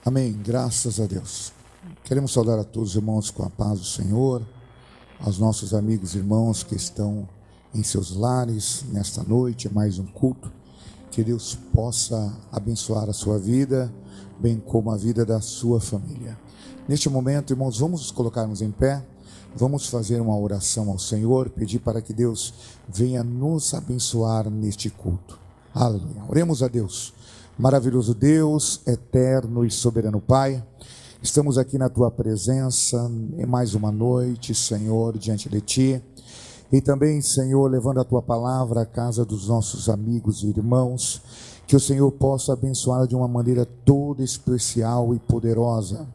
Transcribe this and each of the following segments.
Amém, graças a Deus. Queremos saudar a todos os irmãos com a paz do Senhor, aos nossos amigos e irmãos que estão em seus lares nesta noite, mais um culto. Que Deus possa abençoar a sua vida, bem como a vida da sua família. Neste momento, irmãos, vamos nos colocarmos em pé, vamos fazer uma oração ao Senhor, pedir para que Deus venha nos abençoar neste culto. Aleluia. Oremos a Deus. Maravilhoso Deus, eterno e soberano Pai, estamos aqui na Tua presença em mais uma noite, Senhor, diante de Ti, e também, Senhor, levando a Tua palavra à casa dos nossos amigos e irmãos, que o Senhor possa abençoar de uma maneira toda especial e poderosa,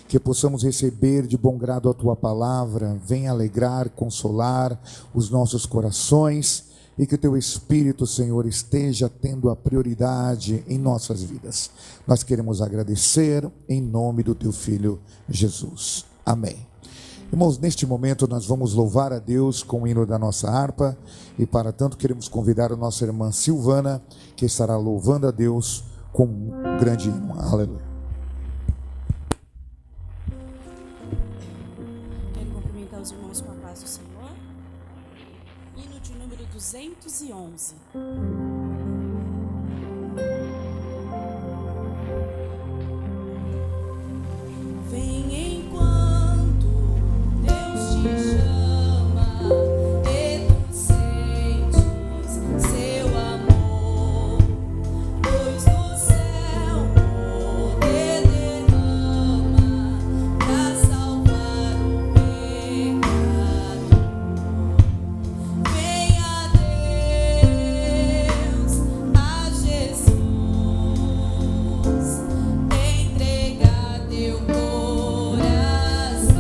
que possamos receber de bom grado a Tua palavra, venha alegrar, consolar os nossos corações, e que o Teu Espírito, Senhor, esteja tendo a prioridade em nossas vidas. Nós queremos agradecer em nome do Teu Filho Jesus. Amém. Irmãos, neste momento nós vamos louvar a Deus com o hino da nossa harpa, e para tanto queremos convidar a nossa irmã Silvana, que estará louvando a Deus com um grande hino. Aleluia. Quero cumprimentar os irmãos com a paz do Senhor. Hino de número 211. Vem enquanto Deus te chama, e tu sentes seu amor, luz do céu, poder derrama pra salvar o pecado. Venha Deus, a Jesus, entregar teu coração,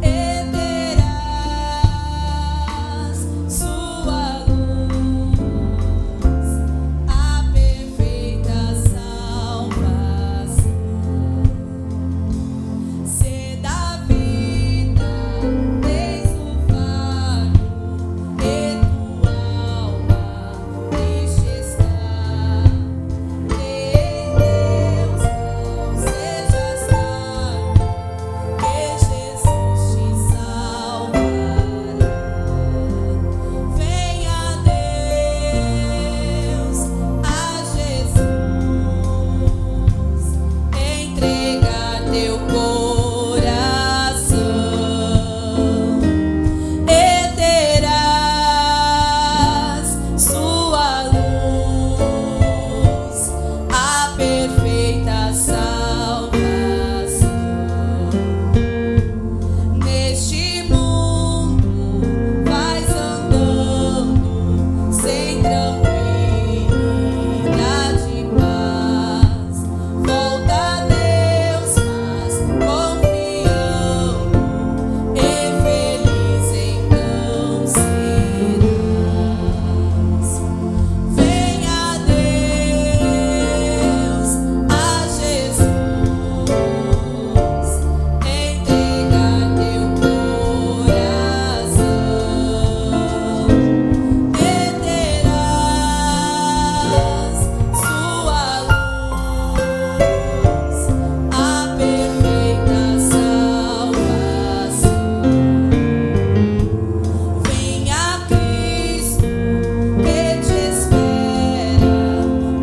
e terás sua luz, a perfeita salvação. Se da vida tens o fardo, e tua alma triste está, em Deus não sejas tardo, que Jesus te salvará. Venha Deus, a Jesus, entregar teu coração, e terás sua luz, a perfeita salvação. Neste mundo vais andando sem tranquilidade e paz. Volta a Deus, mas confiando, e feliz então serás. Venha Deus, a Jesus, entregar teu coração, e terás sua luz, a perfeita salvação. Venha Cristo, que te espera,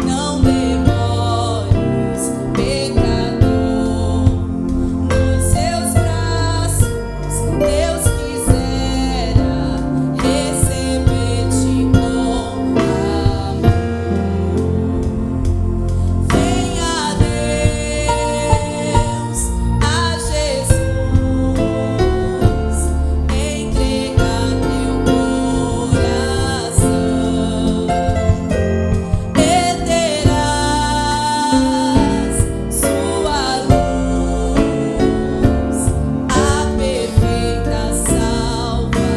não demores, pecador. Nos seus braços Deus quisera receber-te com amor. Venha Deus, a Jesus, entregar teu coração, e terás sua luz, a perfeita salvação.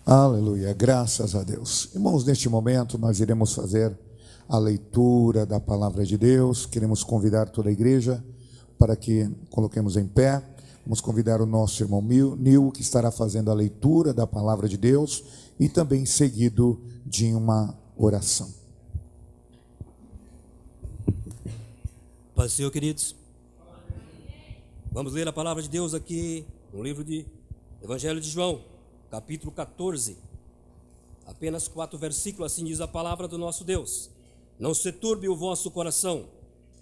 Aleluia, graças a Deus. Irmãos, neste momento nós iremos fazer a leitura da palavra de Deus. Queremos convidar toda a igreja para que coloquemos em pé, Vamos convidar o nosso irmão Nil, que estará fazendo a leitura da palavra de Deus e também seguido de uma oração. Paz do Senhor, queridos. Vamos ler a palavra de Deus aqui no livro de Evangelho de João, capítulo 14. Apenas 4 versículos, assim diz a palavra do nosso Deus. Não se turbe o vosso coração.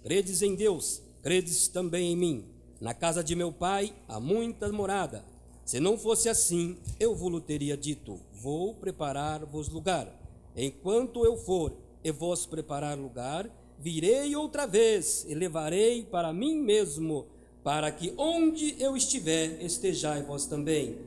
Credes em Deus, credes também em mim. Na casa de meu pai há muita morada. Se não fosse assim, eu vos teria dito: vou preparar-vos lugar. Enquanto eu for e vos preparar lugar, virei outra vez e levarei para mim mesmo, para que onde eu estiver, estejais vós também.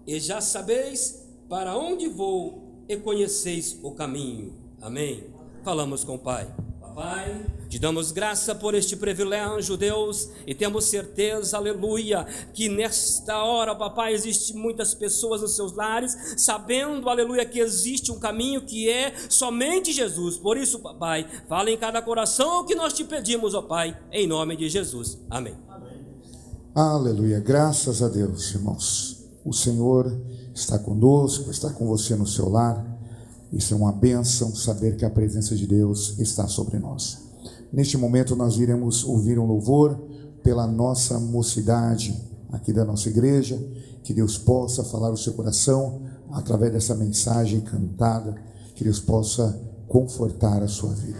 E já sabeis para onde vou e conheceis o caminho. Amém. Falamos com o Pai. Pai, te damos graça por este privilégio, Deus, e temos certeza, aleluia, que nesta hora, papai, existem muitas pessoas nos seus lares, sabendo, aleluia, que existe um caminho que é somente Jesus. Por isso, papai, fala em cada coração o que nós te pedimos, ó Pai, em nome de Jesus. Amém. Aleluia, graças a Deus, irmãos. O Senhor está conosco, está com você no seu lar. Isso é uma bênção, saber que a presença de Deus está sobre nós. Neste momento nós iremos ouvir um louvor pela nossa mocidade aqui da nossa igreja. Que Deus possa falar o seu coração através dessa mensagem cantada. Que Deus possa confortar a sua vida.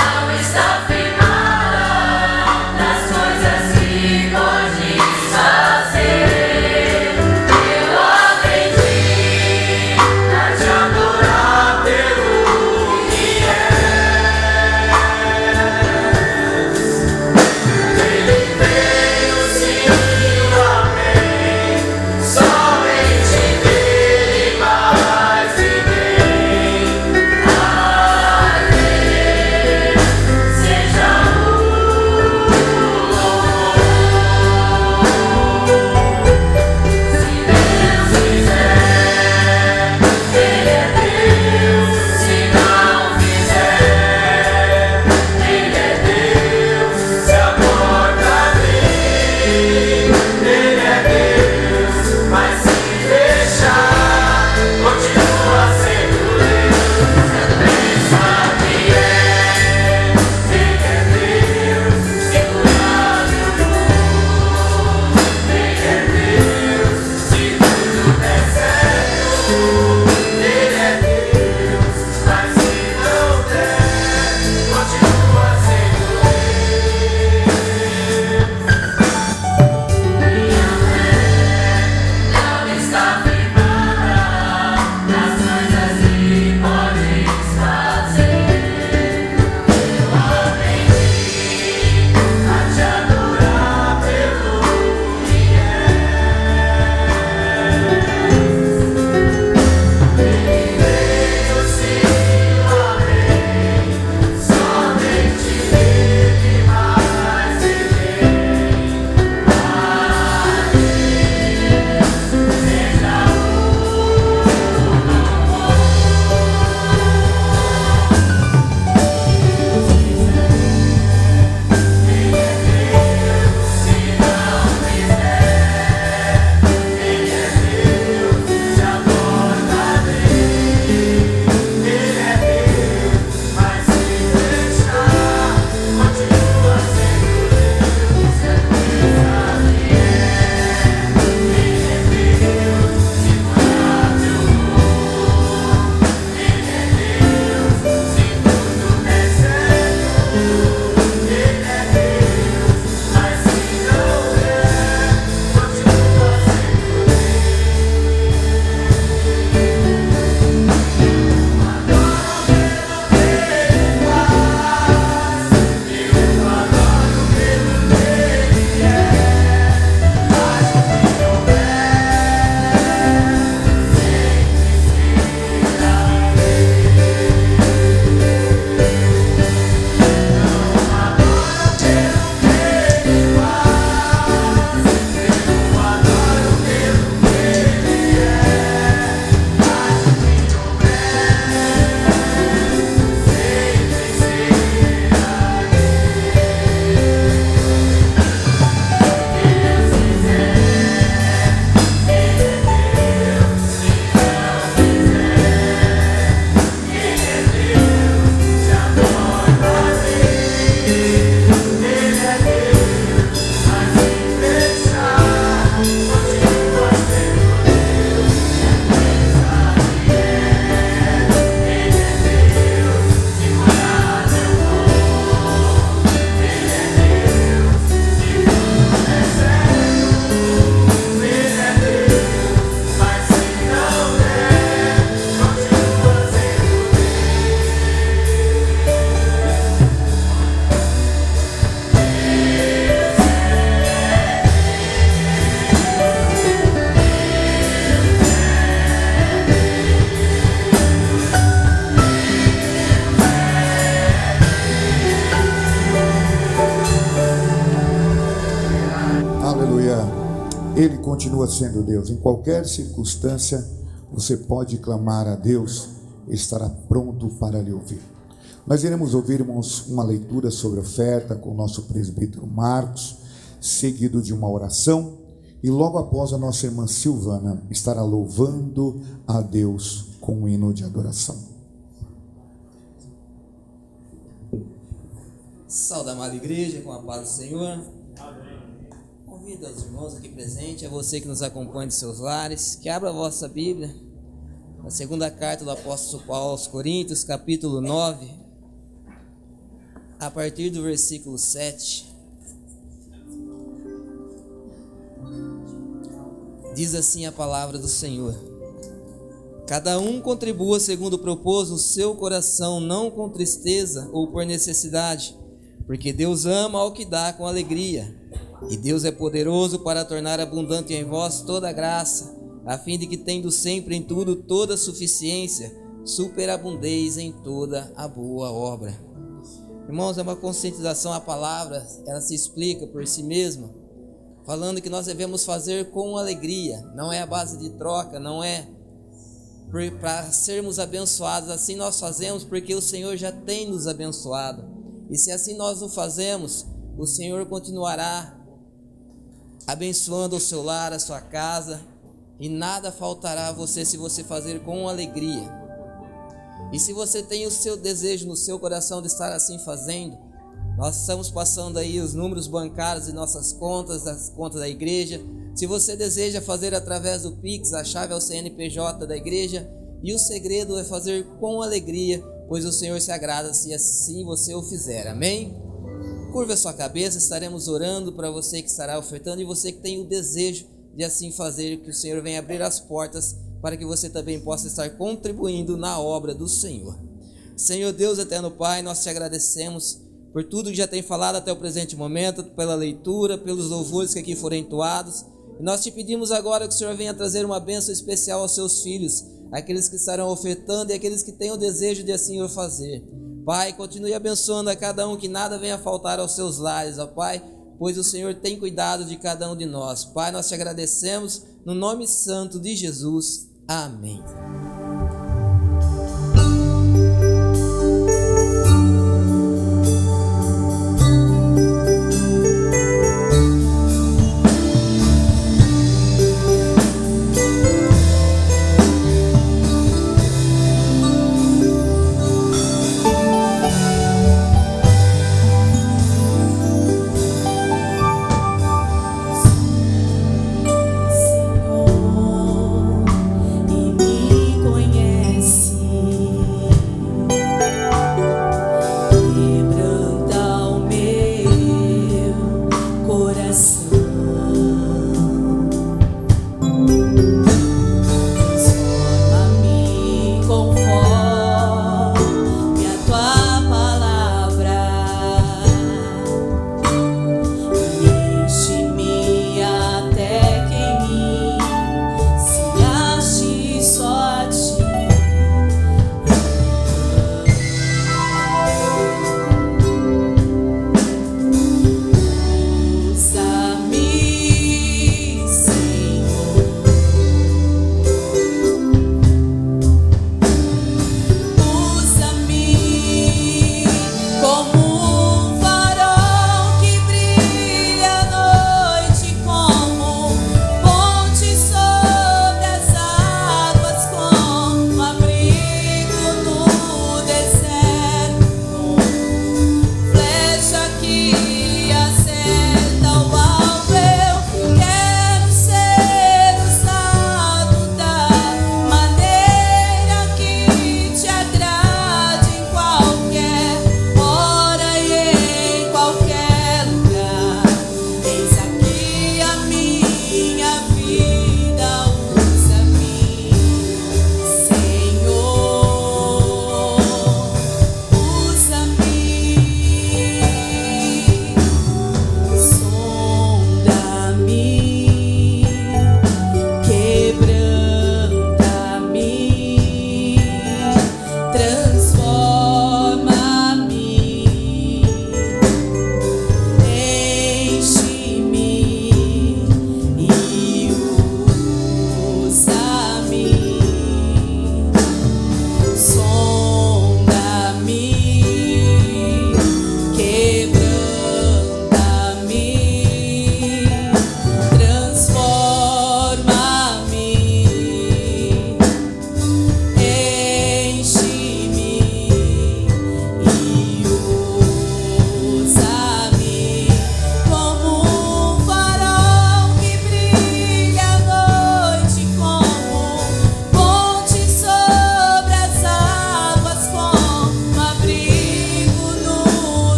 Não está firmada nas coisas que pode continua sendo Deus. Em qualquer circunstância, você pode clamar a Deus, estará pronto para lhe ouvir. Nós iremos ouvir, irmãos, uma leitura sobre oferta com o nosso presbítero Marcos, seguido de uma oração, e logo após a nossa irmã Silvana estará louvando a Deus com um hino de adoração. Saúde, amada igreja, com a paz do Senhor. Convido os irmãos aqui presentes, a você que nos acompanha de seus lares, que abra a vossa Bíblia, na segunda carta do apóstolo Paulo aos Coríntios, capítulo 9, a partir do versículo 7. Diz assim a palavra do Senhor: cada um contribua segundo propôs no seu coração, não com tristeza ou por necessidade, porque Deus ama ao que dá com alegria. E Deus é poderoso para tornar abundante em vós toda graça, a fim de que, tendo sempre em tudo toda suficiência, superabundeis em toda a boa obra. Irmãos, é uma conscientização. A palavra, ela se explica por si mesma, falando que nós devemos fazer com alegria. Não é a base de troca, não é para sermos abençoados. Assim nós fazemos porque o Senhor já tem nos abençoado. E se assim nós o fazemos, o Senhor continuará abençoando o seu lar, a sua casa, e nada faltará a você se você fazer com alegria. E se você tem o seu desejo no seu coração de estar assim fazendo, nós estamos passando aí os números bancários de nossas contas, das contas da igreja. Se você deseja fazer através do Pix, a chave é o CNPJ da igreja, e o segredo é fazer com alegria, pois o Senhor se agrada se assim você o fizer. Amém? Curva a sua cabeça, estaremos orando para você que estará ofertando e você que tem o desejo de assim fazer, que o Senhor venha abrir as portas para que você também possa estar contribuindo na obra do Senhor. Senhor Deus, eterno Pai, nós te agradecemos por tudo que já tem falado até o presente momento, pela leitura, pelos louvores que aqui foram entoados. E nós te pedimos agora que o Senhor venha trazer uma bênção especial aos seus filhos, aqueles que estarão ofertando e aqueles que têm o desejo de assim o fazer. Pai, continue abençoando a cada um, que nada venha faltar aos seus lares, ó Pai, pois o Senhor tem cuidado de cada um de nós. Pai, nós te agradecemos no nome santo de Jesus. Amém. E me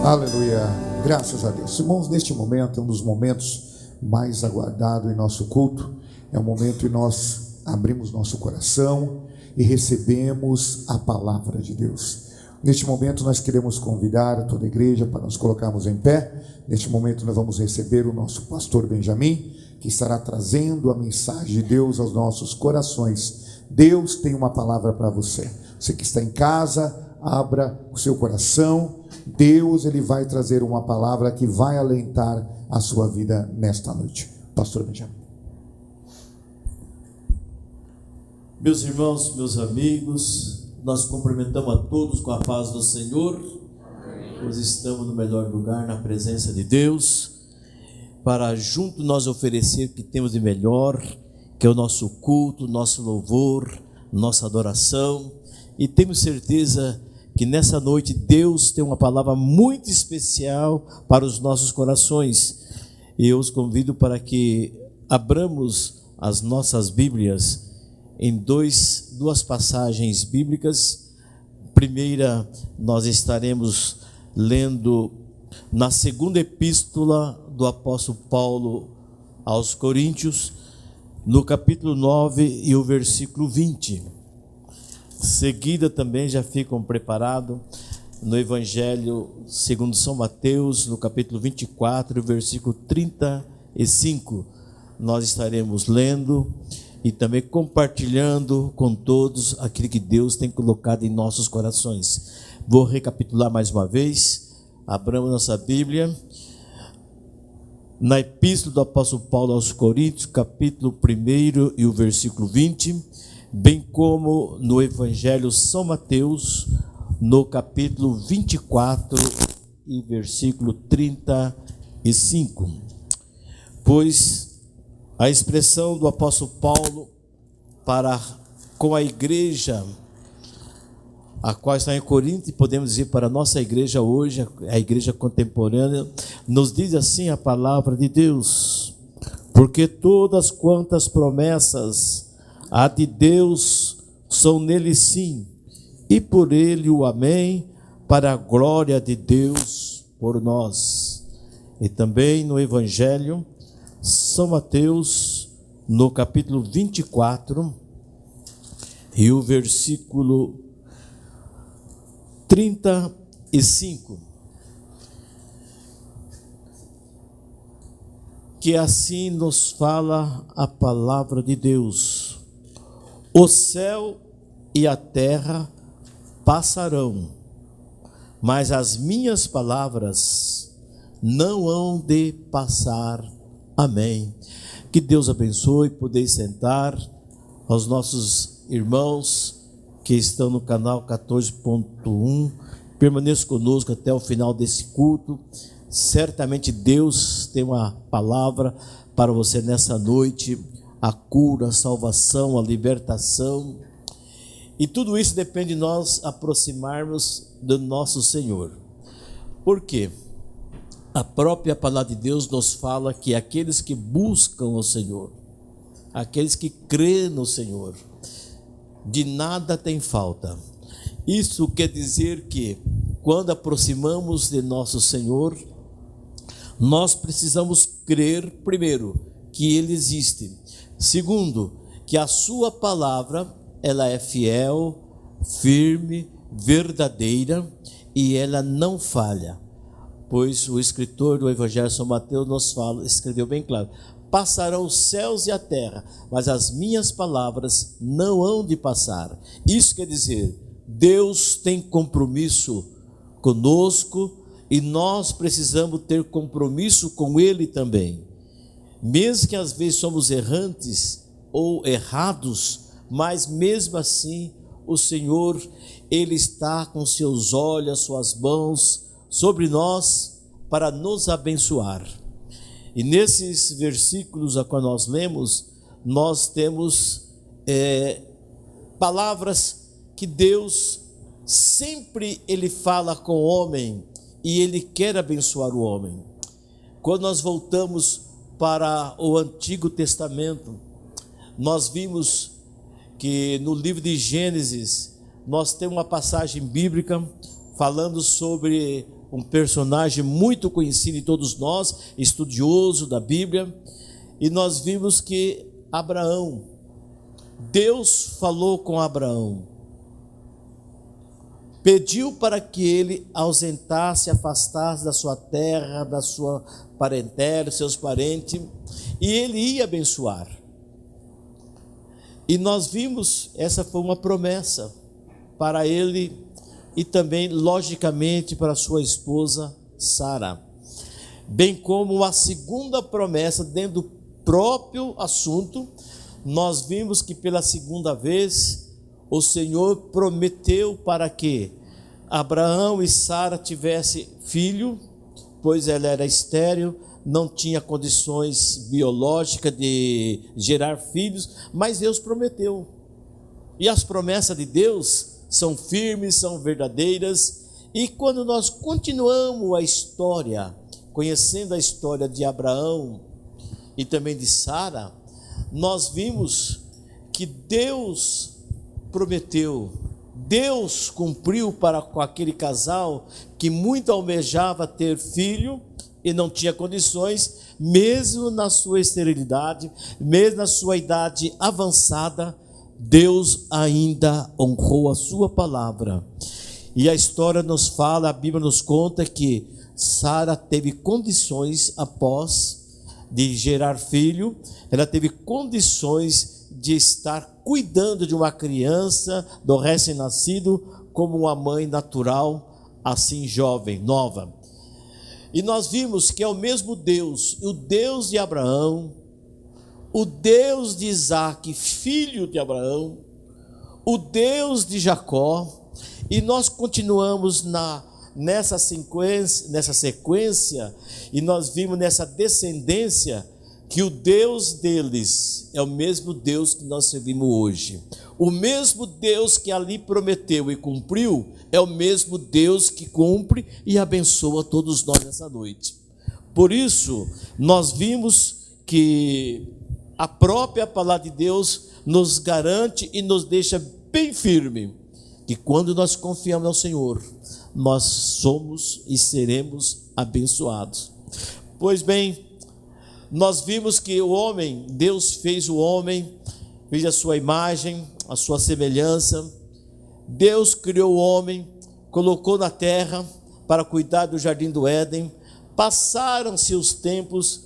Aleluia, graças a Deus. Irmãos, neste momento é um dos momentos mais aguardados em nosso culto. É um momento em nós abrimos nosso coração e recebemos a palavra de Deus. Neste momento nós queremos convidar toda a igreja para nos colocarmos em pé. Neste momento nós vamos receber o nosso pastor Benjamin, que estará trazendo a mensagem de Deus aos nossos corações. Deus tem uma palavra para você. Você que está em casa, abra o seu coração. Deus, ele vai trazer uma palavra que vai alentar a sua vida nesta noite. Pastor Benjamin. Meus irmãos, meus amigos, nós cumprimentamos a todos com a paz do Senhor. Nós estamos no melhor lugar, na presença de Deus, para junto nós oferecer o que temos de melhor, que é o nosso culto, nosso louvor, nossa adoração. E temos certeza que nessa noite Deus tem uma palavra muito especial para os nossos corações. E eu os convido para que abramos as nossas Bíblias em duas passagens bíblicas. Primeira, nós estaremos lendo na segunda epístola do apóstolo Paulo aos Coríntios, no capítulo 9 e o versículo 20. Seguida também já ficam preparados no Evangelho segundo São Mateus, no capítulo 24, versículo 35. Nós estaremos lendo e também compartilhando com todos aquilo que Deus tem colocado em nossos corações. Vou recapitular mais uma vez. Abramos nossa Bíblia na epístola do apóstolo Paulo aos Coríntios, capítulo 1 e o versículo 20, bem como no Evangelho São Mateus, no capítulo 24 e versículo 35. Pois a expressão do apóstolo Paulo para com a igreja a qual está em Corinto, e podemos dizer para a nossa igreja hoje, a igreja contemporânea, nos diz assim a palavra de Deus: porque todas quantas promessas há de Deus são nele sim, e por ele o amém, para a glória de Deus por nós. E também no Evangelho São Mateus, no capítulo 24 e o versículo 35, que assim nos fala a palavra de Deus: o céu e a terra passarão, mas as minhas palavras não hão de passar. Amém. Que Deus abençoe. Podeis sentar. Aos nossos irmãos que estão no canal 14.1, permaneça conosco até o final desse culto. Certamente Deus tem uma palavra para você nessa noite: a cura, a salvação, a libertação. E tudo isso depende de nós aproximarmos do nosso Senhor. Por quê? A própria palavra de Deus nos fala que aqueles que buscam o Senhor, aqueles que crêem no Senhor, de nada tem falta. Isso quer dizer que quando aproximamos de nosso Senhor, nós precisamos crer, primeiro, que Ele existe. Segundo, que a sua palavra, ela é fiel, firme, verdadeira, e ela não falha. Pois o escritor do Evangelho São Mateus nos fala, escreveu bem claro: passarão os céus e a terra, mas as minhas palavras não hão de passar. Isso quer dizer, Deus tem compromisso conosco e nós precisamos ter compromisso com Ele também. Mesmo que às vezes somos errantes ou errados, mas mesmo assim o Senhor, Ele está com seus olhos, suas mãos sobre nós para nos abençoar. E nesses versículos a qual nós lemos, nós temos palavras que Deus sempre Ele fala com o homem e Ele quer abençoar o homem. Quando nós voltamos para o Antigo Testamento, nós vimos que no livro de Gênesis, nós temos uma passagem bíblica falando sobre um personagem muito conhecido de todos nós, estudioso da Bíblia, e nós vimos que Abraão, Deus falou com Abraão, pediu para que ele ausentasse, afastasse da sua terra, da sua parentela, seus parentes, e ele ia abençoar. E nós vimos, essa foi uma promessa para ele e também, logicamente, para sua esposa Sara. Bem como a segunda promessa, dentro do próprio assunto, nós vimos que pela segunda vez o Senhor prometeu para que Abraão e Sara tivessem filho, pois ela era estéril, não tinha condições biológicas de gerar filhos, mas Deus prometeu. E as promessas de Deus são firmes, são verdadeiras, e quando nós continuamos a história, conhecendo a história de Abraão e também de Sara, nós vimos que Deus prometeu, Deus cumpriu para com aquele casal que muito almejava ter filho e não tinha condições, mesmo na sua esterilidade, mesmo na sua idade avançada, Deus ainda honrou a sua palavra. E a história nos fala, a Bíblia nos conta que Sara teve condições após de gerar filho, ela teve condições de estar cuidando de uma criança, do recém-nascido, como uma mãe natural, assim jovem, nova. E nós vimos que é o mesmo Deus, o Deus de Abraão, o Deus de Isaac, filho de Abraão, o Deus de Jacó, e nós continuamos nessa sequência, e nós vimos nessa descendência, que o Deus deles é o mesmo Deus que nós servimos hoje. O mesmo Deus que ali prometeu e cumpriu, é o mesmo Deus que cumpre e abençoa todos nós nessa noite. Por isso, nós vimos que a própria palavra de Deus nos garante e nos deixa bem firme, que quando nós confiamos no Senhor, nós somos e seremos abençoados. Pois bem, nós vimos que o homem, Deus fez o homem, fez a sua imagem, a sua semelhança. Deus criou o homem, colocou na terra para cuidar do jardim do Éden. Passaram-se os tempos,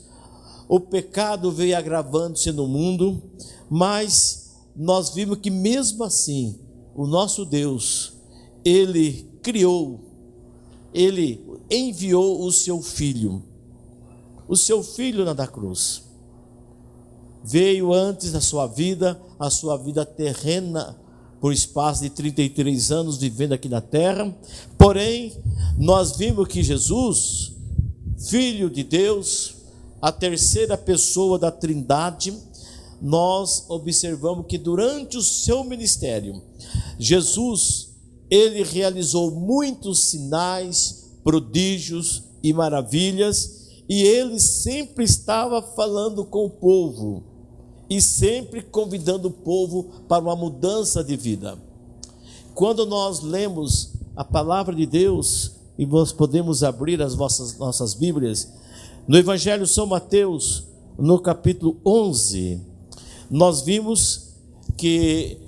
o pecado veio agravando-se no mundo, mas nós vimos que mesmo assim, o nosso Deus, Ele criou, Ele enviou o seu Filho na cruz. Veio antes da sua vida, a sua vida terrena, por espaço de 33 anos vivendo aqui na terra. Porém, nós vimos que Jesus, Filho de Deus, a terceira pessoa da Trindade, nós observamos que durante o seu ministério, Jesus, ele realizou muitos sinais, prodígios e maravilhas, e ele sempre estava falando com o povo, e sempre convidando o povo para uma mudança de vida. Quando nós lemos a palavra de Deus, e nós podemos abrir as nossas Bíblias, no Evangelho de São Mateus, no capítulo 11, nós vimos que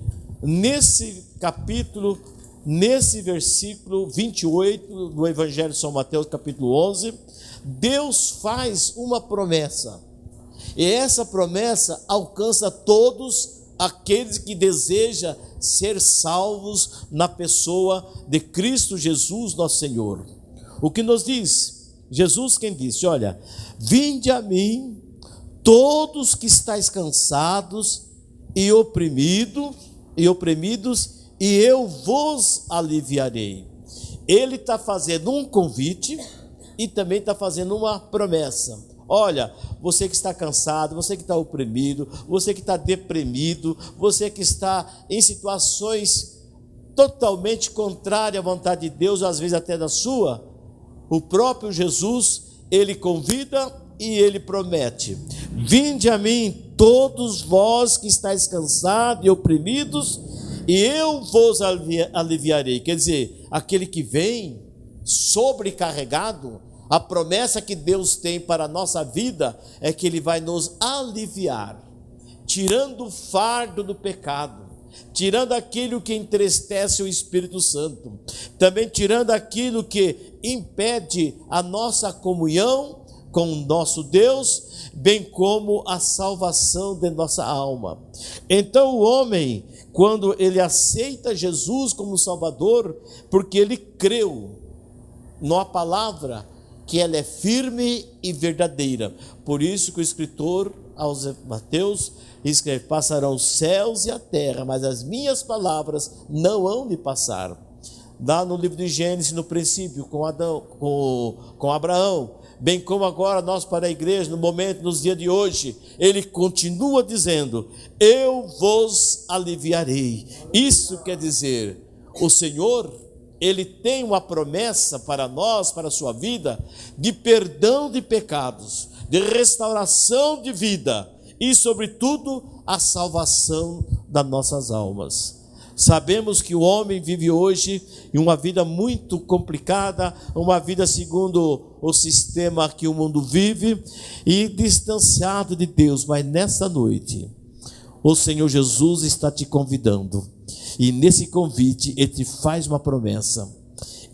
nesse capítulo, nesse versículo 28 do Evangelho de São Mateus, capítulo 11, Deus faz uma promessa, e essa promessa alcança todos aqueles que desejam ser salvos na pessoa de Cristo Jesus, nosso Senhor. O que nos diz? Jesus quem disse, olha, vinde a mim, todos que estáis cansados e oprimidos, e eu vos aliviarei. Ele está fazendo um convite e também está fazendo uma promessa. Olha, você que está cansado, você que está oprimido, você que está deprimido, você que está em situações totalmente contrárias à vontade de Deus, às vezes até da sua, o próprio Jesus, ele convida e ele promete: vinde a mim todos vós que estáis cansados e oprimidos, e eu vos aliviarei. Quer dizer, aquele que vem sobrecarregado, a promessa que Deus tem para a nossa vida é que Ele vai nos aliviar, tirando o fardo do pecado, tirando aquilo que entristece o Espírito Santo, também tirando aquilo que impede a nossa comunhão com o nosso Deus, bem como a salvação de nossa alma. Então o homem, quando ele aceita Jesus como Salvador, porque ele creu na palavra, que ela é firme e verdadeira. Por isso que o escritor aos Mateus escreve: passarão os céus e a terra, mas as minhas palavras não hão de passar. Lá no livro de Gênesis, no princípio, com Adão, com Abraão, bem como agora nós para a igreja, no momento, nos dias de hoje, ele continua dizendo: eu vos aliviarei. Isso quer dizer, o Senhor, Ele tem uma promessa para nós, para a sua vida, de perdão de pecados, de restauração de vida e, sobretudo, a salvação das nossas almas. Sabemos que o homem vive hoje em uma vida muito complicada, uma vida segundo o sistema que o mundo vive e distanciado de Deus, mas nessa noite o Senhor Jesus está te convidando. E nesse convite Ele te faz uma promessa: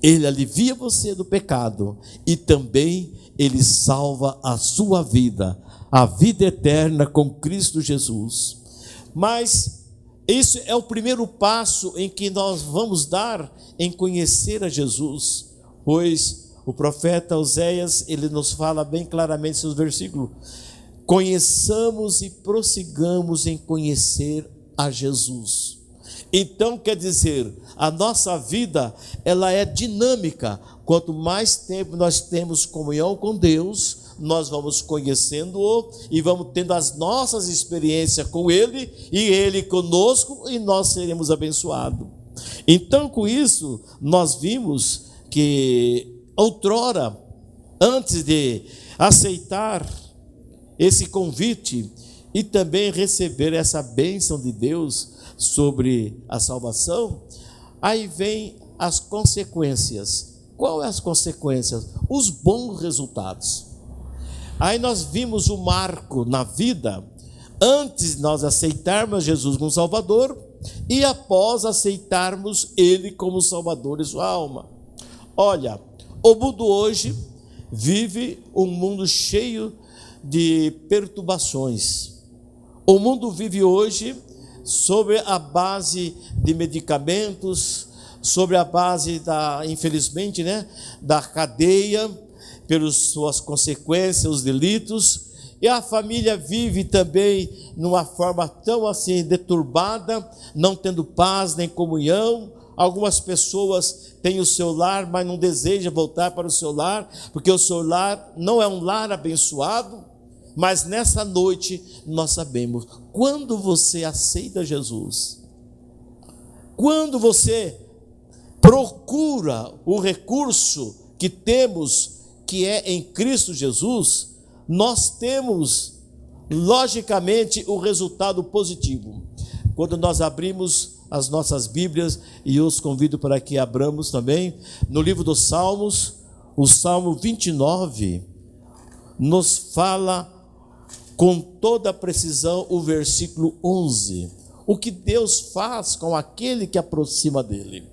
Ele alivia você do pecado e também Ele salva a sua vida, a vida eterna com Cristo Jesus. Mas esse é o primeiro passo em que nós vamos dar em conhecer a Jesus, pois o profeta Oséias, ele nos fala bem claramente em seus versículos: conheçamos e prossigamos em conhecer a Jesus. Então quer dizer, a nossa vida, ela é dinâmica. Quanto mais tempo nós temos comunhão com Deus, nós vamos conhecendo-o e vamos tendo as nossas experiências com Ele e Ele conosco, e nós seremos abençoados. Então, com isso, nós vimos que outrora, antes de aceitar esse convite e também receber essa bênção de Deus sobre a salvação, aí vem as consequências. Qual é as consequências? Os bons resultados. Aí nós vimos o marco na vida, antes de nós aceitarmos Jesus como Salvador e após aceitarmos Ele como Salvador de sua alma. Olha, o mundo hoje vive um mundo cheio de perturbações. O mundo vive hoje sobre a base de medicamentos, sobre a base infelizmente, da cadeia, pelas suas consequências, os delitos, e a família vive também numa forma tão assim deturbada, não tendo paz nem comunhão. Algumas pessoas têm o seu lar, mas não desejam voltar para o seu lar, porque o seu lar não é um lar abençoado. Mas nessa noite nós sabemos, quando você aceita Jesus, quando você procura o recurso que temos, que é em Cristo Jesus, nós temos, logicamente, o resultado positivo. Quando nós abrimos as nossas Bíblias, e eu os convido para que abramos também, no livro dos Salmos, o Salmo 29, nos fala com toda a precisão o versículo 11, o que Deus faz com aquele que aproxima dele.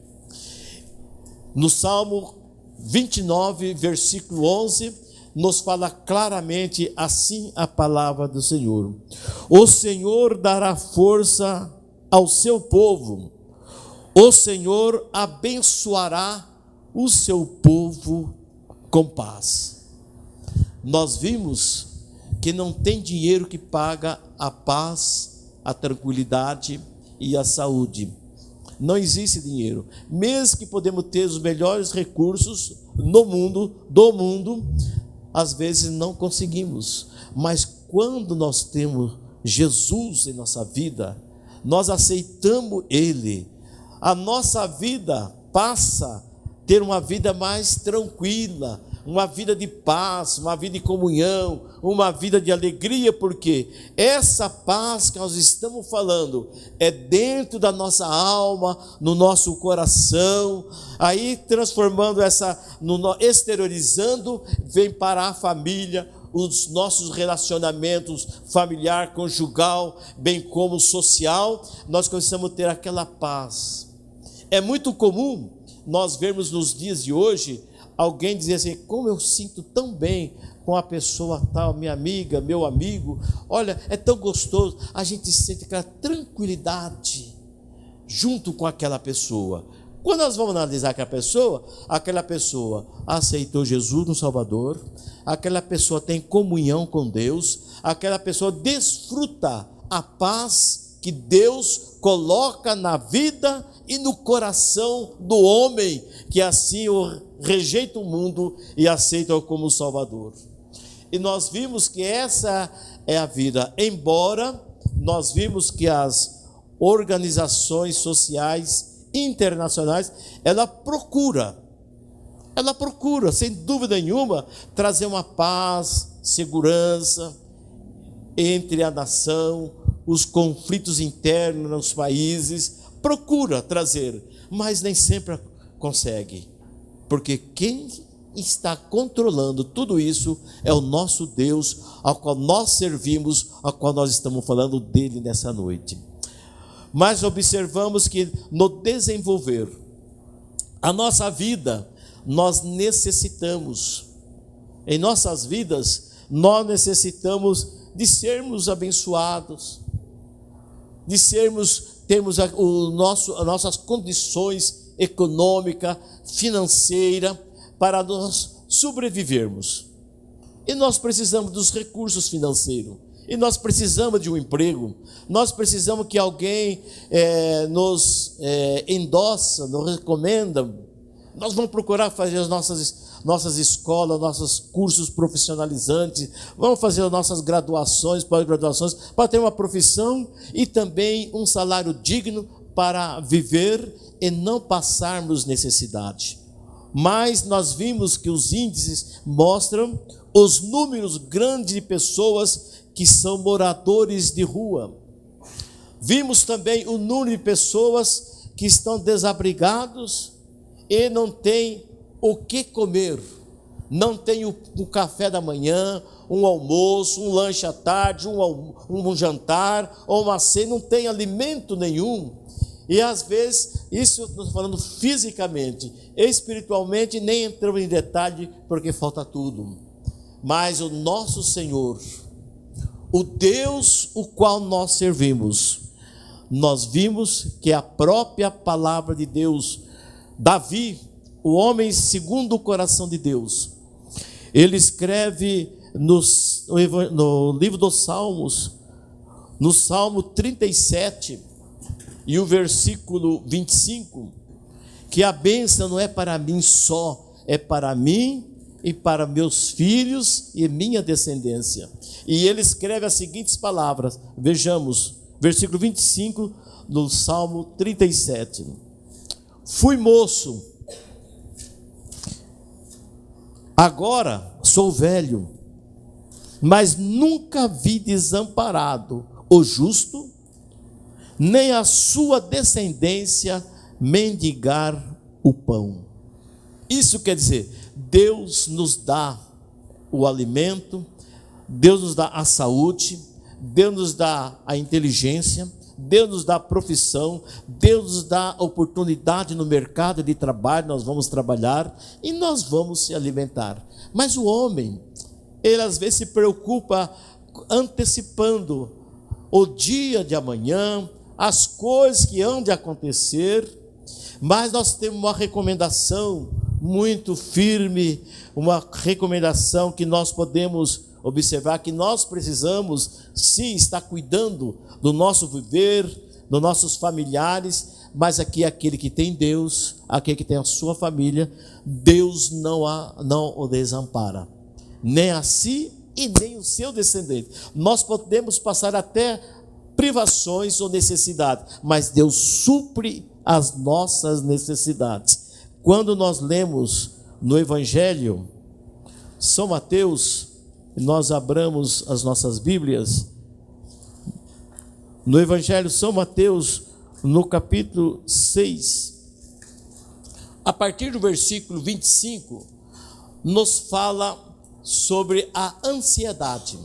No Salmo 29, versículo 11, nos fala claramente assim a palavra do Senhor: o Senhor dará força ao seu povo, o Senhor abençoará o seu povo com paz. Nós vimos que não tem dinheiro que paga a paz, a tranquilidade e a saúde. Não existe dinheiro. Mesmo que podemos ter os melhores recursos do mundo, às vezes não conseguimos. Mas quando nós temos Jesus em nossa vida, nós aceitamos Ele, a nossa vida passa a ter uma vida mais tranquila, uma vida de paz, uma vida de comunhão, uma vida de alegria, porque essa paz que nós estamos falando é dentro da nossa alma, no nosso coração, aí transformando exteriorizando, vem para a família, os nossos relacionamentos familiar, conjugal, bem como social, nós começamos a ter aquela paz. É muito comum nós vermos nos dias de hoje alguém dizer assim: como eu sinto tão bem com a pessoa tal, minha amiga, meu amigo, olha, é tão gostoso, a gente sente aquela tranquilidade junto com aquela pessoa. Quando nós vamos analisar aquela pessoa aceitou Jesus no Salvador, aquela pessoa tem comunhão com Deus, aquela pessoa desfruta a paz que Deus coloca na vida e no coração do homem, que assim rejeita o mundo e aceita-o como Salvador. E nós vimos que essa é a vida, embora nós vimos que as organizações sociais internacionais, ela procura, sem dúvida nenhuma, trazer uma paz, segurança entre a nação, os conflitos internos nos países, procura trazer, mas nem sempre consegue, porque quem está controlando tudo isso é o nosso Deus, ao qual nós servimos, ao qual nós estamos falando dele nessa noite. Mas observamos que no desenvolver a nossa vida, nós necessitamos, em nossas vidas, nós necessitamos de sermos abençoados, de termos as nossas condições econômicas, financeiras, para nós sobrevivermos. E nós precisamos dos recursos financeiros. E nós precisamos de um emprego, nós precisamos que alguém nos endossa, nos recomenda. Nós vamos procurar fazer as nossas escolas, nossos cursos profissionalizantes, vamos fazer as nossas graduações, pós-graduações, para ter uma profissão e também um salário digno para viver e não passarmos necessidade. Mas nós vimos que os índices mostram os números grandes de pessoas que são moradores de rua. Vimos também o número de pessoas que estão desabrigados e não têm o que comer, não tem o café da manhã, um almoço, um lanche à tarde, um jantar ou uma cena, não tem alimento nenhum. E às vezes, isso estou falando fisicamente, espiritualmente nem entramos em detalhe porque falta tudo. Mas o nosso Senhor, o Deus o qual nós servimos, nós vimos que a própria palavra de Deus, Davi, o homem segundo o coração de Deus, ele escreve no livro dos Salmos, no Salmo 37 e o versículo 25, que a bênção não é para mim só, é para mim e para meus filhos e minha descendência. E ele escreve as seguintes palavras, vejamos, versículo 25 do Salmo 37. Fui moço, agora sou velho, mas nunca vi desamparado o justo, nem a sua descendência mendigar o pão. Isso quer dizer, Deus nos dá o alimento, Deus nos dá a saúde, Deus nos dá a inteligência, Deus nos dá a profissão, Deus nos dá a oportunidade no mercado de trabalho, nós vamos trabalhar e nós vamos se alimentar. Mas o homem, ele às vezes se preocupa antecipando o dia de amanhã, as coisas que hão de acontecer, mas nós temos uma recomendação muito firme, uma recomendação que nós podemos observar, que nós precisamos sim estar cuidando do nosso viver, dos nossos familiares, mas aqui aquele que tem Deus, aquele que tem a sua família, Deus não o desampara, nem a si e nem o seu descendente. Nós podemos passar até privações ou necessidades, mas Deus supre as nossas necessidades. Quando nós lemos no Evangelho São Mateus, nós abramos as nossas Bíblias, no Evangelho São Mateus, no capítulo 6, a partir do versículo 25, nos fala sobre a ansiedade.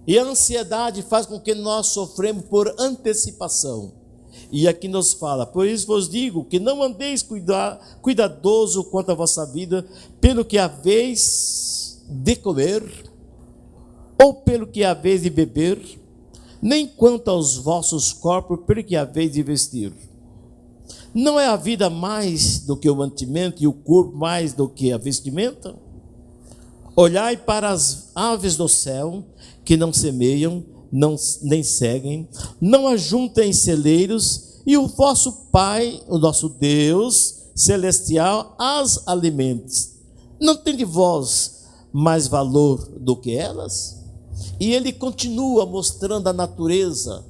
E a ansiedade faz com que nós sofremos por antecipação. E aqui nos fala: por isso vos digo que não andeis cuidadoso quanto à vossa vida, pelo que haveis de comer, ou pelo que haveis de beber, nem quanto aos vossos corpos, pelo que haveis de vestir. Não é a vida mais do que o mantimento, e o corpo mais do que a vestimenta? Olhai para as aves do céu, que não semeiam, nem seguem, não ajuntam em celeiros, e o vosso Pai, o nosso Deus celestial, as alimenta. Não tem de vós mais valor do que elas? E ele continua mostrando a natureza.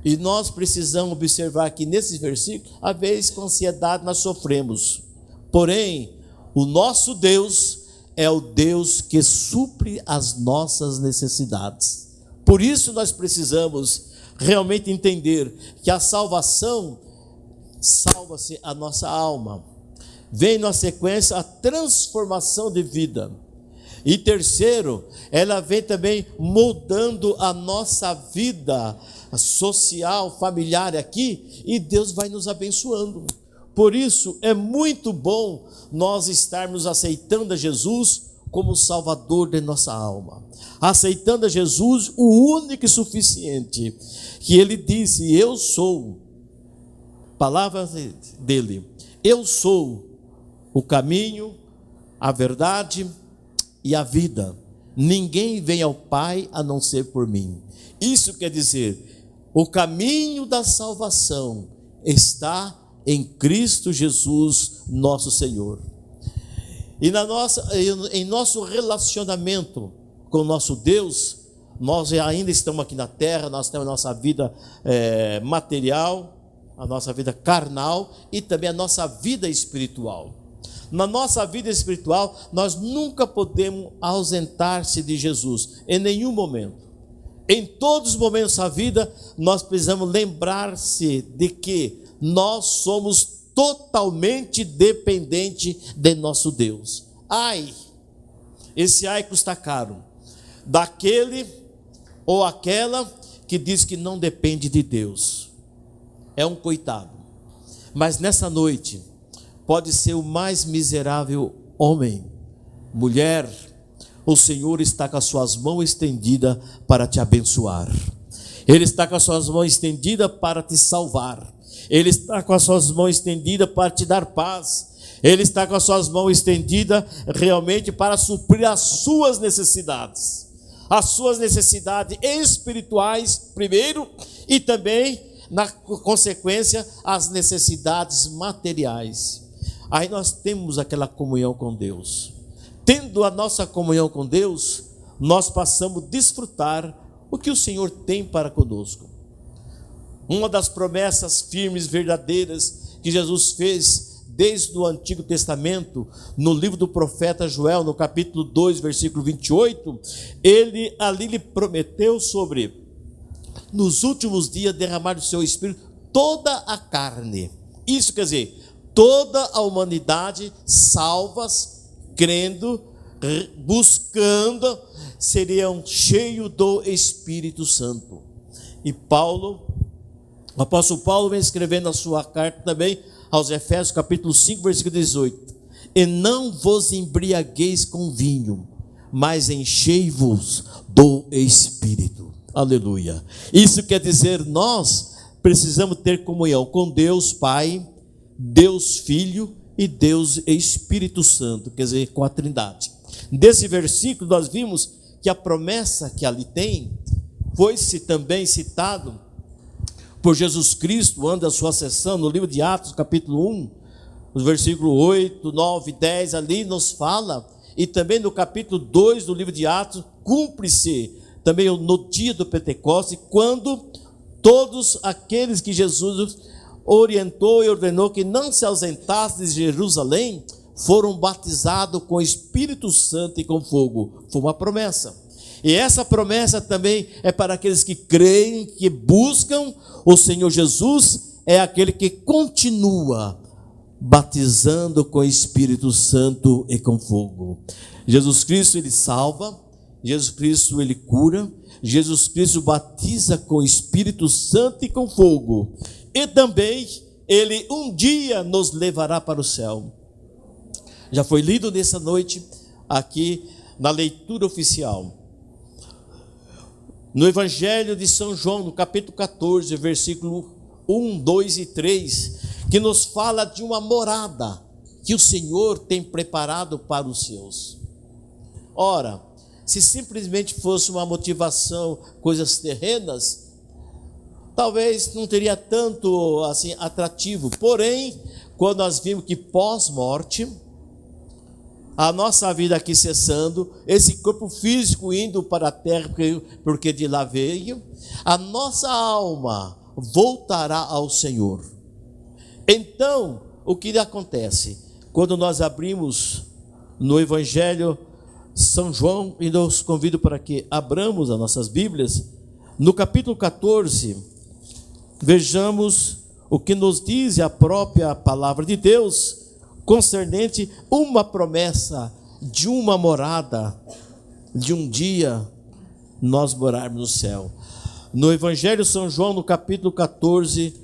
E nós precisamos observar que nesse versículo, às vezes com ansiedade nós sofremos. Porém, o nosso Deus é o Deus que supre as nossas necessidades. Por isso nós precisamos realmente entender que a salvação salva-se a nossa alma. Vem na sequência a transformação de vida. E terceiro, ela vem também moldando a nossa vida social, familiar aqui, e Deus vai nos abençoando. Por isso é muito bom nós estarmos aceitando a Jesus como Salvador de nossa alma, aceitando a Jesus, o único e suficiente, que ele disse: eu sou, palavra dele, eu sou o caminho, a verdade e a vida, ninguém vem ao Pai a não ser por mim. Isso quer dizer, o caminho da salvação está em Cristo Jesus, nosso Senhor. E em nosso relacionamento com o nosso Deus, nós ainda estamos aqui na terra, nós temos a nossa vida material, a nossa vida carnal e também a nossa vida espiritual. Na nossa vida espiritual, nós nunca podemos ausentar-se de Jesus, em nenhum momento. Em todos os momentos da vida, nós precisamos lembrar-se de que nós somos totalmente dependentes de nosso Deus. Ai, esse ai custa caro, daquele ou aquela que diz que não depende de Deus. É um coitado. Mas nessa noite, pode ser o mais miserável homem, mulher, o Senhor está com as suas mãos estendidas para te abençoar. Ele está com as suas mãos estendidas para te salvar. Ele está com as suas mãos estendidas para te dar paz. Ele está com as suas mãos estendidas realmente para suprir as suas necessidades. As suas necessidades espirituais primeiro e também, na consequência, as necessidades materiais. Aí nós temos aquela comunhão com Deus. Tendo a nossa comunhão com Deus, nós passamos a desfrutar o que o Senhor tem para conosco. Uma das promessas firmes, verdadeiras, que Jesus fez desde o Antigo Testamento, no livro do profeta Joel, no capítulo 2, versículo 28, ele ali lhe prometeu sobre, nos últimos dias, derramar do seu Espírito toda a carne. Isso quer dizer, toda a humanidade salvas, crendo, buscando, seriam cheios do Espírito Santo. E o apóstolo Paulo vem escrevendo na sua carta também aos Efésios, capítulo 5, versículo 18: e não vos embriagueis com vinho, mas enchei-vos do Espírito. Aleluia. Isso quer dizer, nós precisamos ter comunhão com Deus Pai, Deus Filho e Deus Espírito Santo, quer dizer, com a Trindade. Desse versículo nós vimos que a promessa que ali tem foi-se também citado por Jesus Cristo, anda a sua sessão no livro de Atos, capítulo 1, no versículo 8, 9, 10, ali nos fala, e também no capítulo 2 do livro de Atos, cumpre-se também no dia do Pentecostes, quando todos aqueles que Jesus orientou e ordenou que não se ausentassem de Jerusalém, foram batizados com o Espírito Santo e com fogo. Foi uma promessa. E essa promessa também é para aqueles que creem, que buscam o Senhor Jesus, é aquele que continua batizando com o Espírito Santo e com fogo. Jesus Cristo, ele salva, Jesus Cristo, ele cura, Jesus Cristo batiza com o Espírito Santo e com fogo. E também ele um dia nos levará para o céu. Já foi lido nessa noite aqui na leitura oficial. No Evangelho de São João, no capítulo 14, versículo 1, 2 e 3, que nos fala de uma morada que o Senhor tem preparado para os seus. Ora, se simplesmente fosse uma motivação, coisas terrenas, talvez não teria tanto assim atrativo. Porém, quando nós vimos que pós-morte, a nossa vida aqui cessando, esse corpo físico indo para a terra, porque de lá veio, a nossa alma voltará ao Senhor. Então, o que acontece? Quando nós abrimos no Evangelho São João, e nos convido para que abramos as nossas Bíblias, no capítulo 14, vejamos o que nos diz a própria palavra de Deus, concernente uma promessa de uma morada, de um dia nós morarmos no céu. No Evangelho de São João, no capítulo 14,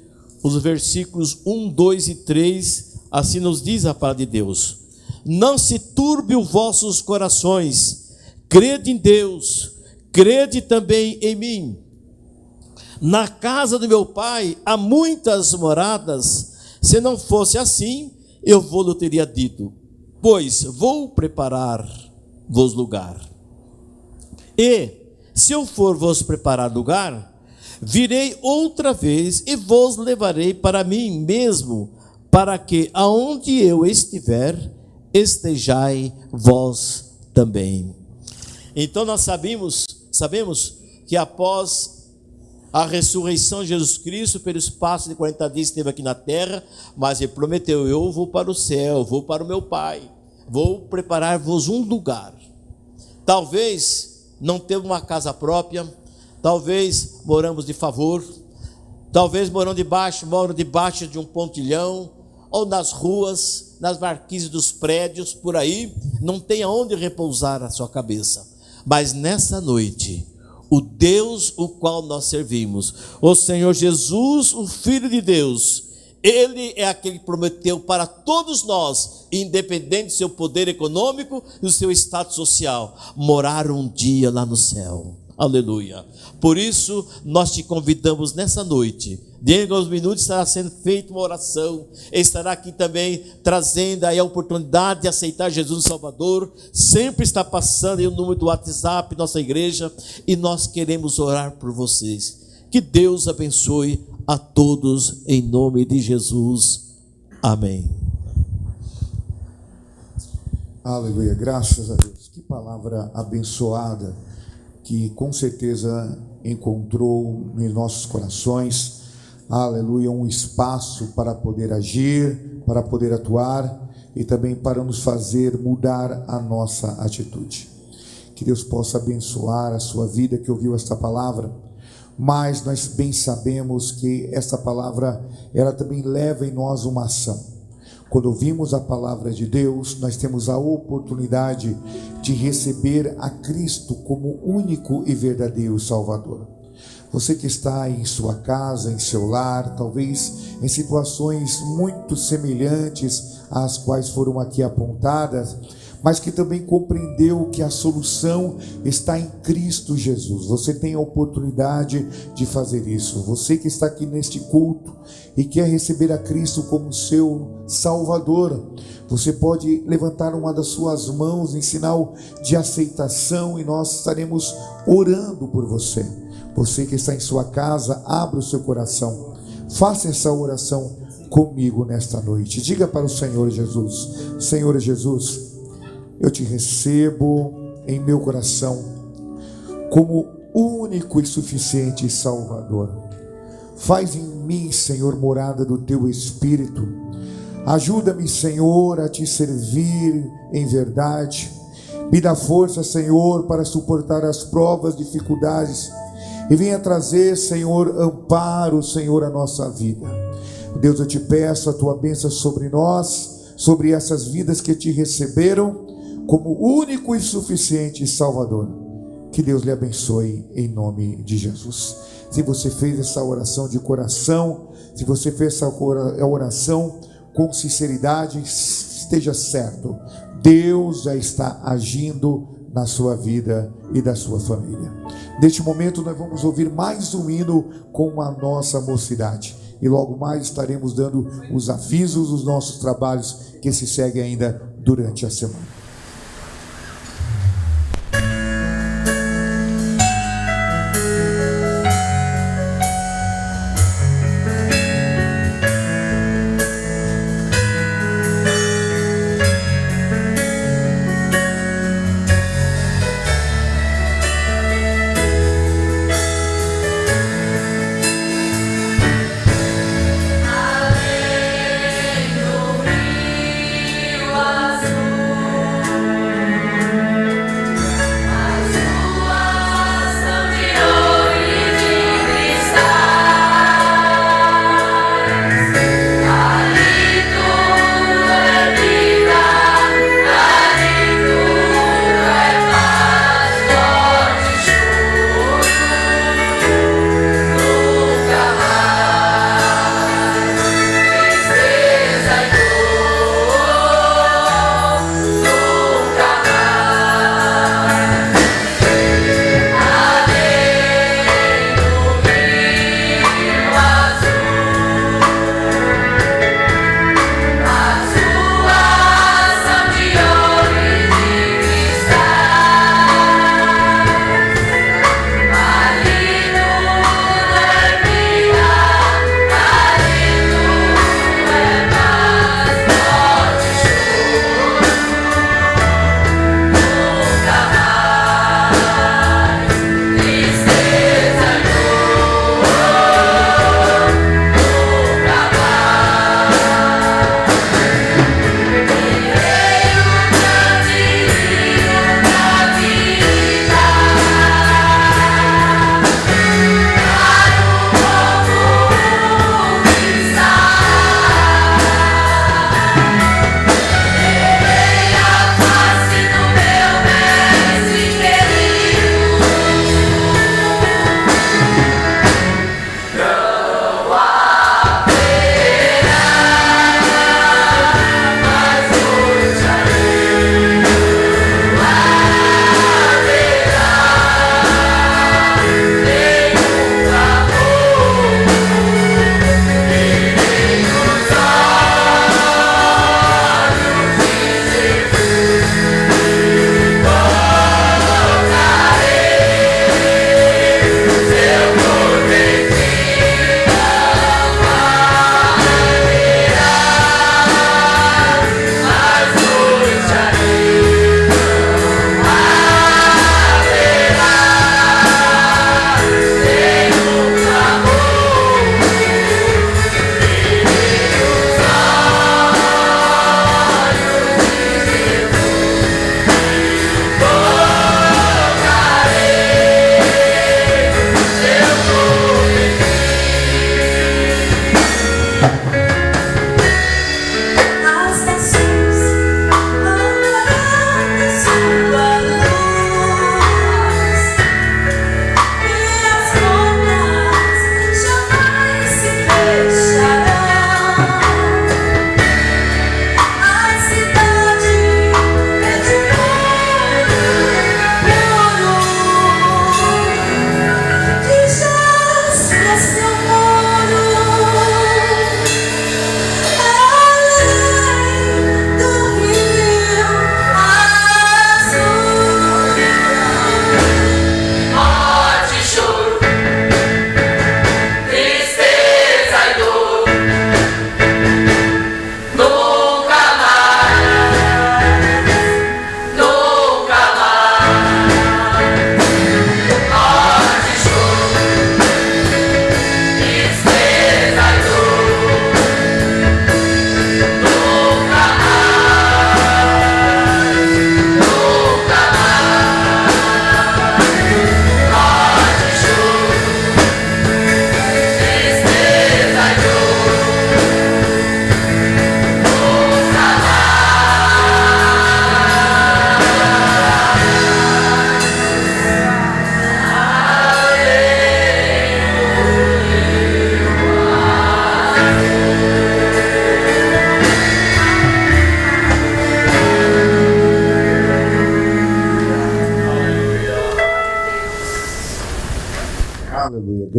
os versículos 1, 2 e 3, assim nos diz a palavra de Deus: não se turbe os vossos corações, crede em Deus, crede também em mim. Na casa do meu Pai há muitas moradas, se não fosse assim, eu vou-lhe teria dito, pois vou preparar-vos lugar. E, se eu for vos preparar lugar, virei outra vez e vos levarei para mim mesmo, para que aonde eu estiver, estejai vós também. Então nós sabemos que após a ressurreição de Jesus Cristo, pelo espaço de 40 dias esteve aqui na terra, mas ele prometeu, eu vou para o céu, vou para o meu Pai, vou preparar-vos um lugar. Talvez não temos uma casa própria, talvez moramos de favor, talvez moram debaixo de um pontilhão, ou nas ruas, nas marquises dos prédios, por aí, não tem aonde repousar a sua cabeça. Mas nessa noite, o Deus o qual nós servimos, o Senhor Jesus, o Filho de Deus, Ele é aquele que prometeu para todos nós, independente do seu poder econômico e do seu status social, morar um dia lá no céu. Aleluia. Por isso, nós te convidamos nessa noite. Dentro de alguns minutos estará sendo feita uma oração. Estará aqui também trazendo aí a oportunidade de aceitar Jesus Salvador. Sempre está passando aí o número do WhatsApp, nossa igreja. E nós queremos orar por vocês. Que Deus abençoe a todos em nome de Jesus. Amém. Aleluia. Graças a Deus. Que palavra abençoada, que com certeza encontrou em nossos corações, aleluia, um espaço para poder agir, para poder atuar e também para nos fazer mudar a nossa atitude. Que Deus possa abençoar a sua vida que ouviu esta palavra, mas nós bem sabemos que esta palavra, ela também leva em nós uma ação. Quando ouvimos a palavra de Deus, nós temos a oportunidade de receber a Cristo como único e verdadeiro Salvador. Você que está em sua casa, em seu lar, talvez em situações muito semelhantes às quais foram aqui apontadas, mas que também compreendeu que a solução está em Cristo Jesus. Você tem a oportunidade de fazer isso. Você que está aqui neste culto e quer receber a Cristo como seu Salvador, você pode levantar uma das suas mãos em sinal de aceitação e nós estaremos orando por você. Você que está em sua casa, abra o seu coração, faça essa oração comigo nesta noite. Diga para o Senhor Jesus: Senhor Jesus, eu te recebo em meu coração como único e suficiente Salvador. Faz em mim, Senhor, morada do teu Espírito. Ajuda-me, Senhor, a te servir em verdade. Me dá força, Senhor, para suportar as provas, dificuldades. E venha trazer, Senhor, amparo, Senhor, à nossa vida. Deus, eu te peço a tua bênção sobre nós, sobre essas vidas que te receberam como único e suficiente Salvador. Que Deus lhe abençoe em nome de Jesus. Se você fez essa oração de coração, se você fez essa oração com sinceridade, esteja certo, Deus já está agindo na sua vida e da sua família. Neste momento nós vamos ouvir mais um hino com a nossa mocidade. E logo mais estaremos dando os avisos dos nossos trabalhos que se seguem ainda durante a semana. Além do rio azul.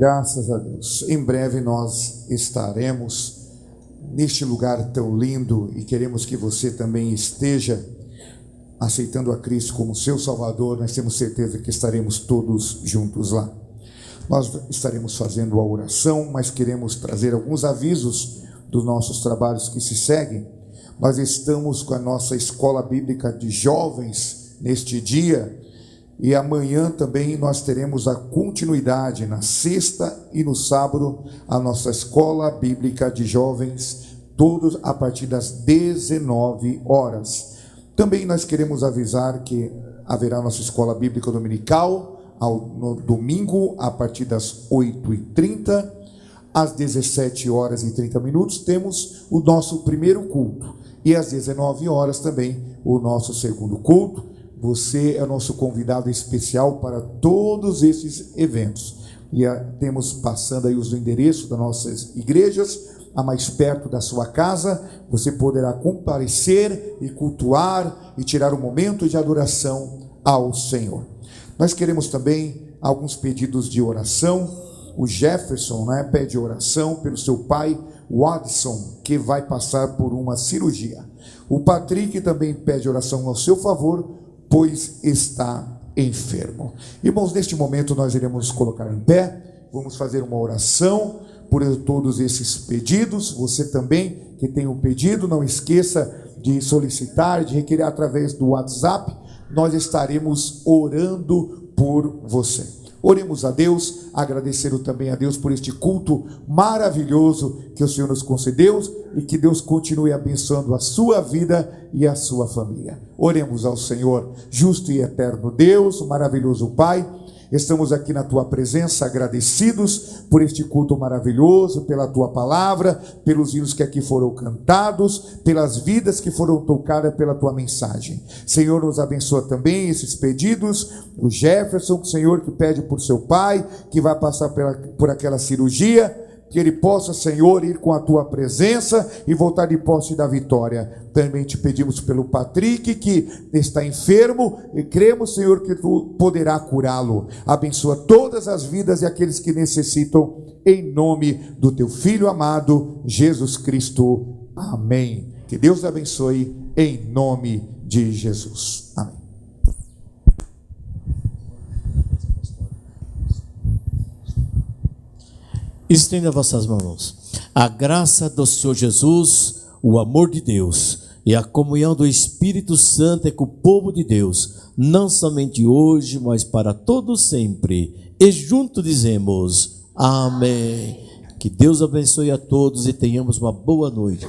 Graças a Deus. Em breve nós estaremos neste lugar tão lindo e queremos que você também esteja aceitando a Cristo como seu Salvador. Nós temos certeza que estaremos todos juntos lá. Nós estaremos fazendo a oração, mas queremos trazer alguns avisos dos nossos trabalhos que se seguem. Nós estamos com a nossa escola bíblica de jovens neste dia, e amanhã também nós teremos a continuidade na sexta e no sábado, a nossa escola bíblica de jovens, todos a partir das 19 horas. Também nós queremos avisar que haverá nossa escola bíblica dominical no domingo, a partir das 8h30, às 17h30 temos o nosso primeiro culto, e às 19 horas também o nosso segundo culto. Você é o nosso convidado especial para todos esses eventos. E temos passando aí os endereços das nossas igrejas, a mais perto da sua casa. Você poderá comparecer e cultuar e tirar um momento de adoração ao Senhor. Nós queremos também alguns pedidos de oração. O Jefferson, pede oração pelo seu pai, o Adson, que vai passar por uma cirurgia. O Patrick também pede oração ao seu favor, pois está enfermo. Irmãos, neste momento nós iremos colocar em pé, vamos fazer uma oração por todos esses pedidos. Você também que tem um pedido, não esqueça de solicitar, de requerer através do WhatsApp. Nós estaremos orando por você. Oremos a Deus, agradecendo também a Deus por este culto maravilhoso que o Senhor nos concedeu, e que Deus continue abençoando a sua vida e a sua família. Oremos ao Senhor. Justo e eterno Deus, maravilhoso Pai, estamos aqui na tua presença agradecidos por este culto maravilhoso, pela tua palavra, pelos hinos que aqui foram cantados, pelas vidas que foram tocadas pela tua mensagem. Senhor, nos abençoa também esses pedidos. O Jefferson, Senhor, que pede por seu pai, que vai passar por aquela cirurgia, que ele possa, Senhor, ir com a tua presença e voltar de posse da vitória. Também te pedimos pelo Patrick, que está enfermo, e cremos, Senhor, que tu poderá curá-lo. Abençoa todas as vidas e aqueles que necessitam, em nome do teu Filho amado, Jesus Cristo. Amém. Que Deus te abençoe, em nome de Jesus. Amém. Estenda vossas mãos. A graça do Senhor Jesus, o amor de Deus e a comunhão do Espírito Santo é com o povo de Deus, não somente hoje, mas para todo sempre. E junto dizemos: amém. Que Deus abençoe a todos e tenhamos uma boa noite.